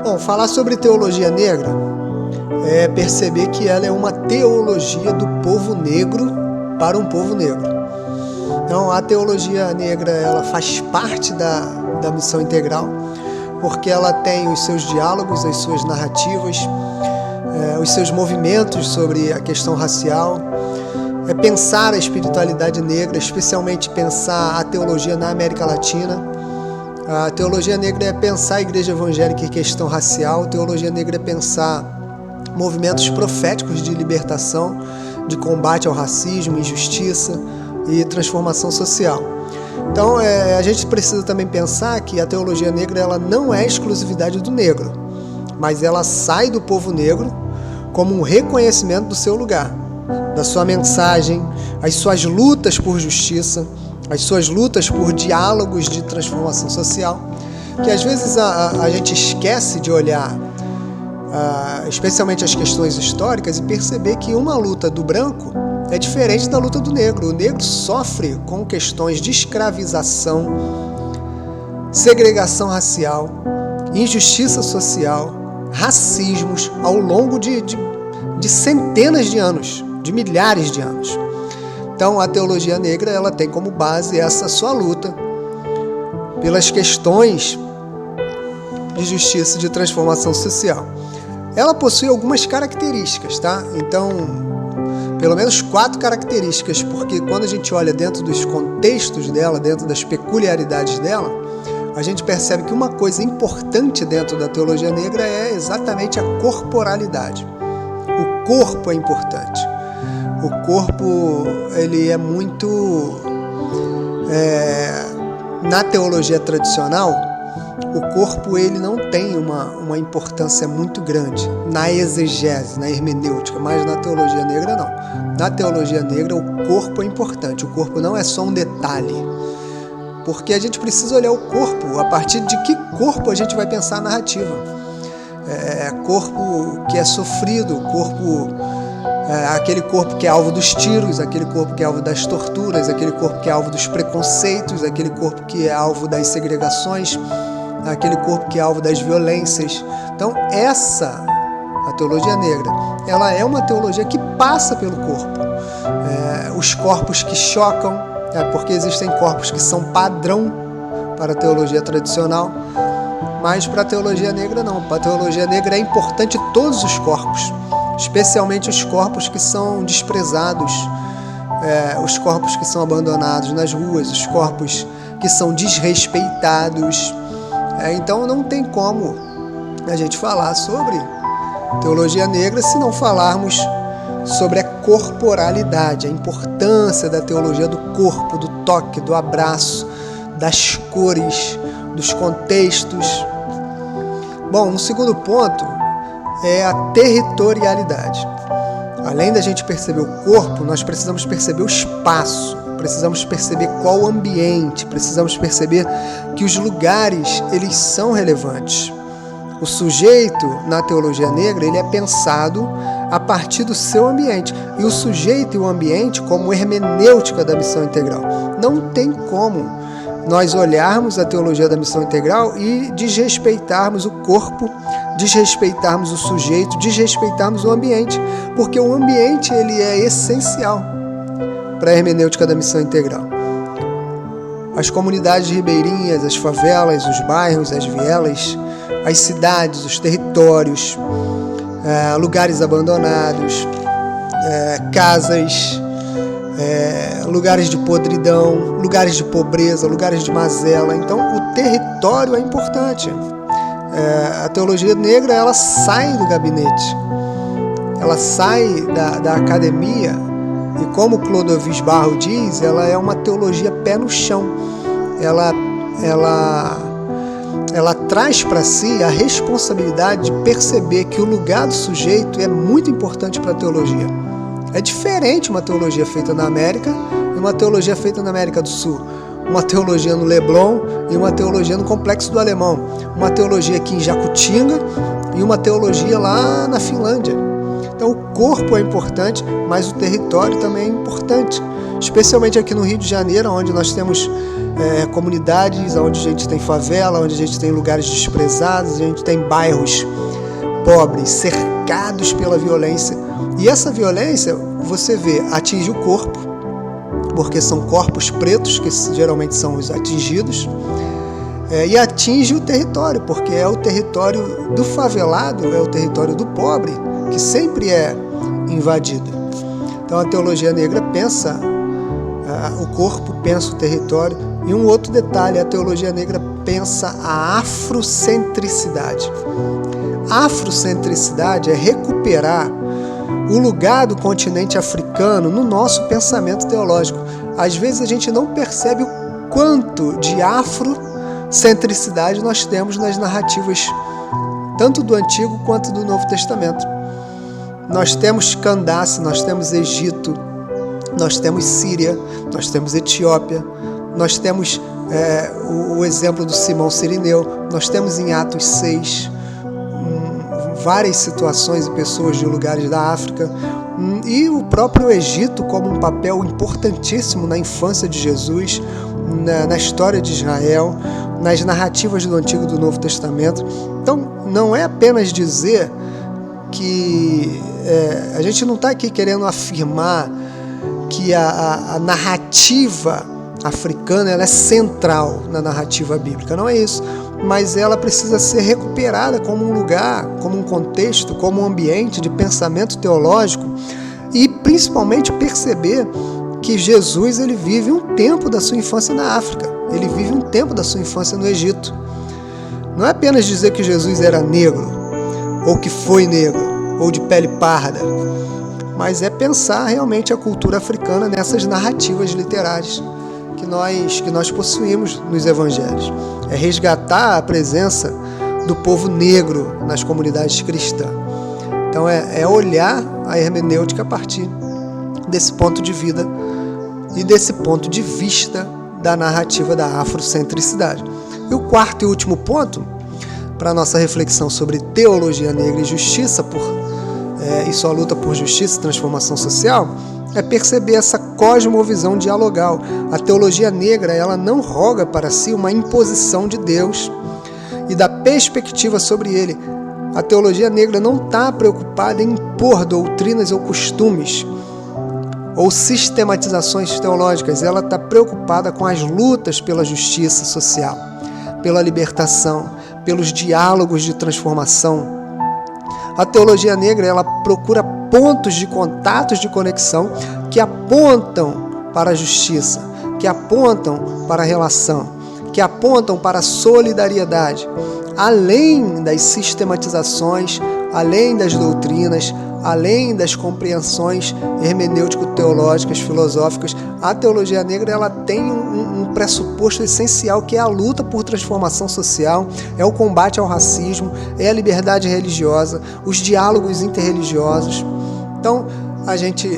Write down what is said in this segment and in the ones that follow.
Bom, falar sobre teologia negra é perceber que ela é uma teologia do povo negro para um povo negro. Então, a teologia negra ela faz parte da missão integral, porque ela tem os seus diálogos, as suas narrativas, os seus movimentos sobre a questão racial, pensar a espiritualidade negra, especialmente pensar a teologia na América Latina. A teologia negra é pensar a igreja evangélica em questão racial, a teologia negra é pensar movimentos proféticos de libertação, de combate ao racismo, injustiça e transformação social. Então, a gente precisa também pensar que a teologia negra ela não é exclusividade do negro, mas ela sai do povo negro como um reconhecimento do seu lugar, da sua mensagem, as suas lutas por justiça, as suas lutas por diálogos de transformação social, que às vezes a gente esquece de olhar, especialmente as questões históricas, e perceber que uma luta do branco é diferente da luta do negro. O negro sofre com questões de escravização, segregação racial, injustiça social, racismos ao longo de centenas de anos, de milhares de anos. Então, a teologia negra ela tem como base essa sua luta pelas questões de justiça e de transformação social. Ela possui algumas características, tá? Então, pelo menos 4 características, porque quando a gente olha dentro dos contextos dela, dentro das peculiaridades dela, a gente percebe que uma coisa importante dentro da teologia negra é exatamente a corporalidade. O corpo é importante. O corpo, ele é muito... na teologia tradicional, o corpo ele não tem uma importância muito grande na exegese, na hermenêutica, mas na teologia negra não. Na teologia negra, o corpo é importante. O corpo não é só um detalhe, porque a gente precisa olhar o corpo. A partir de que corpo a gente vai pensar a narrativa? Corpo que é sofrido, aquele corpo que é alvo dos tiros, aquele corpo que é alvo das torturas, aquele corpo que é alvo dos preconceitos, aquele corpo que é alvo das segregações, aquele corpo que é alvo das violências. Então, a teologia negra, ela é uma teologia que passa pelo corpo. Os corpos que chocam, porque existem corpos que são padrão para a teologia tradicional, mas para a teologia negra não. Para a teologia negra é importante todos os corpos, especialmente os corpos que são desprezados, os corpos que são abandonados nas ruas, os corpos que são desrespeitados. Então não tem como a gente falar sobre teologia negra se não falarmos sobre a corporalidade, a importância da teologia do corpo, do toque, do abraço, das cores, dos contextos. Bom, um segundo ponto é a territorialidade. Além da gente perceber o corpo, nós precisamos perceber o espaço, precisamos perceber qual o ambiente, precisamos perceber que os lugares, eles são relevantes. O sujeito, na teologia negra, ele é pensado a partir do seu ambiente. E o sujeito e o ambiente como hermenêutica da missão integral. Não tem como nós olharmos a teologia da missão integral e desrespeitarmos o corpo, desrespeitarmos o sujeito, desrespeitarmos o ambiente, porque o ambiente ele é essencial para a hermenêutica da missão integral. As comunidades ribeirinhas, as favelas, os bairros, as vielas, as cidades, os territórios, lugares abandonados, casas, lugares de podridão, lugares de pobreza, lugares de mazela. Então, o território é importante. A teologia negra ela sai do gabinete, ela sai da academia e, como Clodovis Barro diz, ela é uma teologia pé no chão. Ela traz para si a responsabilidade de perceber que o lugar do sujeito é muito importante para a teologia. É diferente uma teologia feita na América e uma teologia feita na América do Sul. Uma teologia no Leblon e uma teologia no Complexo do Alemão. Uma teologia aqui em Jacutinga e uma teologia lá na Finlândia. Então o corpo é importante, mas o território também é importante. Especialmente aqui no Rio de Janeiro, onde nós temos comunidades onde a gente tem favela, onde a gente tem lugares desprezados, a gente tem bairros pobres, cercados pela violência. E essa violência, você vê, atinge o corpo, porque são corpos pretos que geralmente são os atingidos, e atinge o território, porque é o território do favelado, é o território do pobre, que sempre é invadido. Então a teologia negra pensa o corpo, pensa o território. E um outro detalhe, a teologia negra pensa a afrocentricidade. A afrocentricidade é recuperar o lugar do continente africano no nosso pensamento teológico. Às vezes a gente não percebe o quanto de afrocentricidade nós temos nas narrativas, tanto do Antigo quanto do Novo Testamento. Nós temos Candace, nós temos Egito, nós temos Síria, nós temos Etiópia, nós temos o exemplo do Simão Cirineu, nós temos em Atos 6 várias situações e pessoas de lugares da África, e o próprio Egito como um papel importantíssimo na infância de Jesus, na história de Israel, nas narrativas do Antigo e do Novo Testamento. Então, não é apenas dizer que a gente não está aqui querendo afirmar que a narrativa africana ela é central na narrativa bíblica, não é isso, mas ela precisa ser recuperada como um lugar, como um contexto, como um ambiente de pensamento teológico, e principalmente perceber que Jesus ele vive um tempo da sua infância na África, ele vive um tempo da sua infância no Egito. Não é apenas dizer que Jesus era negro, ou que foi negro, ou de pele parda, mas é pensar realmente a cultura africana nessas narrativas literárias que nós possuímos nos evangelhos. É resgatar a presença do povo negro nas comunidades cristãs. Então é olhar a hermenêutica a partir desse ponto de vida e desse ponto de vista da narrativa da afrocentricidade. E o quarto e último ponto para a nossa reflexão sobre teologia negra e justiça e sua luta por justiça e transformação social é perceber essa cosmovisão dialogal. A teologia negra ela não roga para si uma imposição de Deus e da perspectiva sobre ele. A teologia negra não está preocupada em impor doutrinas ou costumes ou sistematizações teológicas. Ela está preocupada com as lutas pela justiça social, pela libertação, pelos diálogos de transformação. A teologia negra ela procura pontos de contatos de conexão que apontam para a justiça, que apontam para a relação, que apontam para a solidariedade, além das sistematizações, além das doutrinas, além das compreensões hermenêutico-teológicas, filosóficas. A teologia negra ela tem um pressuposto essencial que é a luta por transformação social, é o combate ao racismo, é a liberdade religiosa, os diálogos interreligiosos. Então, a gente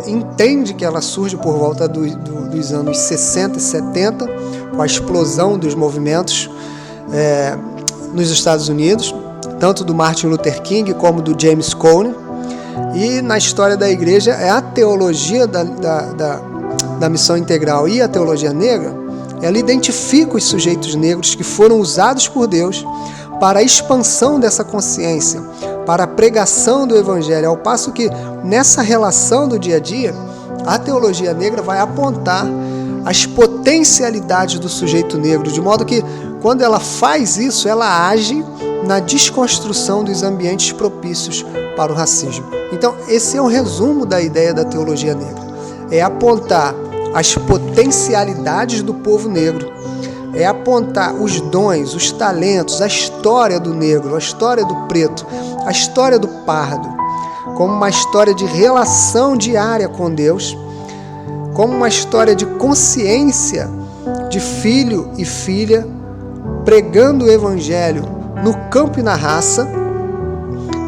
entende que ela surge por volta dos anos 60 e 70, com a explosão dos movimentos nos Estados Unidos, tanto do Martin Luther King como do James Cone. E na história da igreja é a teologia da missão integral e a teologia negra, ela identifica os sujeitos negros que foram usados por Deus para a expansão dessa consciência, para a pregação do evangelho, ao passo que nessa relação do dia a dia, a teologia negra vai apontar as potencialidades do sujeito negro, de modo que quando ela faz isso, ela age na desconstrução dos ambientes propícios para o racismo. Então, esse é um resumo da ideia da teologia negra. É apontar as potencialidades do povo negro, é apontar os dons, os talentos, a história do negro, a história do preto, a história do pardo, como uma história de relação diária com Deus, como uma história de consciência de filho e filha, pregando o evangelho no campo e na raça,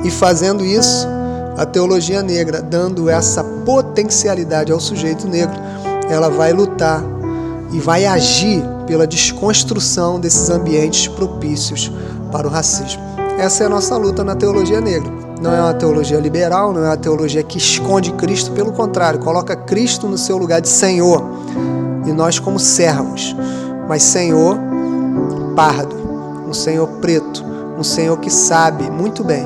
e fazendo isso, a teologia negra, dando essa potencialidade ao sujeito negro, ela vai lutar e vai agir pela desconstrução desses ambientes propícios para o racismo. Essa é a nossa luta na teologia negra. Não é uma teologia liberal, não é uma teologia que esconde Cristo, pelo contrário, coloca Cristo no seu lugar de Senhor e nós como servos, mas Senhor pardo, um Senhor preto, um Senhor que sabe muito bem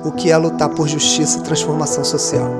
o que é lutar por justiça e transformação social.